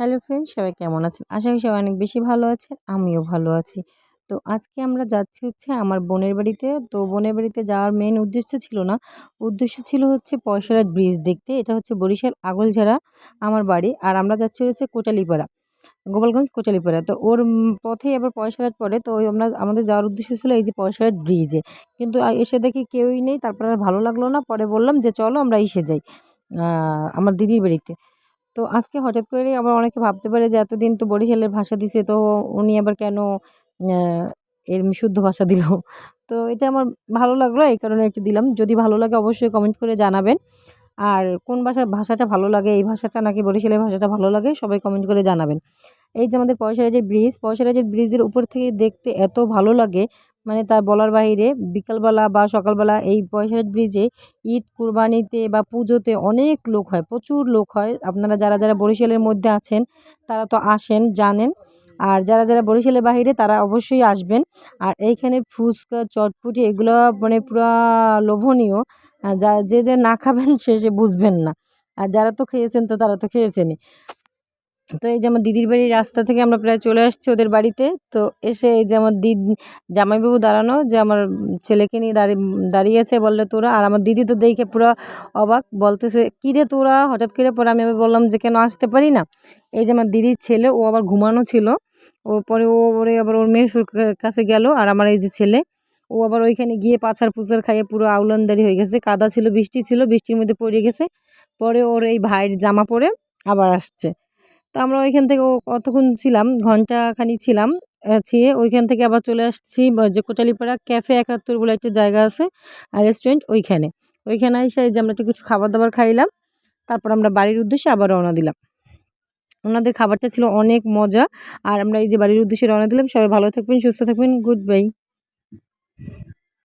Hello friends, সবাই কেমন আছেন? আশা করি সবাই অনেক বেশি ভালো আছেন। আমিও ভালো আছি। তো আজকে আমরা যাচ্ছি আমার বোনের বাড়িতে। তো বোনের বাড়িতে যাওয়ার মেইন উদ্দেশ্য ছিল না। উদ্দেশ্য ছিল পয়সারহাট ব্রিজ দেখতে। এটা বরিশাল আগলঝাড়া আমার বাড়ি। আর আমরা যাচ্ছি কোটালীপাড়া, গোপালগঞ্জ কোটালীপাড়া। তো ওর পথেই আবার পয়সারহাট পড়ে। তো আমাদের যাওয়ার উদ্দেশ্য ছিল এই যে পয়সারহাট ব্রিজে। কিন্তু এসে দেখি কেউই নেই। তারপর আর ভালো লাগলো না। পরে বললাম যে চলো আমরা ইসে যাই, আমার দিদির বাড়িতে। তো আজকে হঠাৎ করেই আবার অনেকে ভাবতে পারে যে এতদিন তো বরিশালের ভাষা দিছে, তো উনি আবার কেন এর শুদ্ধ ভাষা দিল। তো এটা আমার ভালো লাগলো, এই কারণে একটু দিলাম। যদি ভালো লাগে অবশ্যই কমেন্ট করে জানাবেন। আর কোন ভাষাটা ভালো লাগে, এই ভাষাটা নাকি বরিশালের ভাষাটা ভালো লাগে, সবাই কমেন্ট করে জানাবেন। এই যে আমাদের পয়সারাজের ব্রিজের উপর থেকে দেখতে এত ভালো লাগে, মানে তার বলার বাইরে। বিকালবেলা বা সকালবেলা এই পয়সারাজ ব্রিজে ঈদ কুরবানিতে বা পুজোতে অনেক লোক হয়, প্রচুর লোক হয়। আপনারা যারা যারা বরিশালের মধ্যে আছেন তারা তো আসেন, জানেন। আর যারা যারা বরিশালের বাইরে তারা অবশ্যই আসবেন। আর এইখানে ফুচকা চটপটি এগুলো মানে পুরা লোভনীয়। যে যে না খাবেন সে বুঝবেন না। আর যারা তো খেয়েছেন তো তারা তো খেয়েছেনই। তো এই যে আমার দিদির বাড়ির রাস্তা থেকে আমরা প্রায় চলে আসছি ওদের বাড়িতে। তো এসে এই যে আমার জামাইবাবু দাঁড়ানো, যে আমার ছেলেকে নিয়ে দাঁড়িয়ে আছে, বললে তোরা। আর আমার দিদি তো দেখে পুরো অবাক, বলতেছে কী রে তোরা হঠাৎ করে। পরে আমি আবার বললাম যে কেন আসতে পারি না। এই যে আমার দিদির ছেলে, ও আবার ঘুমানো ছিল। পরে ওরে আবার ওর মেয়ের কাছে গেল। আর আমার এই যে ছেলে, ও আবার ওইখানে গিয়ে পাছার পুছার খাইয়ে পুরো আউলানদারি হয়ে গেছে। কাদা ছিল, বৃষ্টি ছিল, বৃষ্টির মধ্যে পড়ে গেছে। পরে ওর এই ভাইয়ের জামা পরে আবার আসছে। তো আমরা ওইখান থেকে কতক্ষণ ছিলাম, ঘন্টাখানিক ছিলাম। ছিয়ে ওইখান থেকে আবার চলে আসছি যে কোটালীপাড়া ক্যাফে 71 বলে একটা জায়গা আছে আর রেস্টুরেন্ট, ওইখানে এসে এই যে আমরা একটু কিছু খাবার দাবার খাইলাম। তারপর আমরা বাড়ির উদ্দেশ্যে আবার রওনা দিলাম। ওনাদের খাবারটা ছিল অনেক মজা। আর আমরা এই যে বাড়ির উদ্দেশ্যে রওনা দিলাম। সবাই ভালো থাকবেন, সুস্থ থাকবেন। Good bye.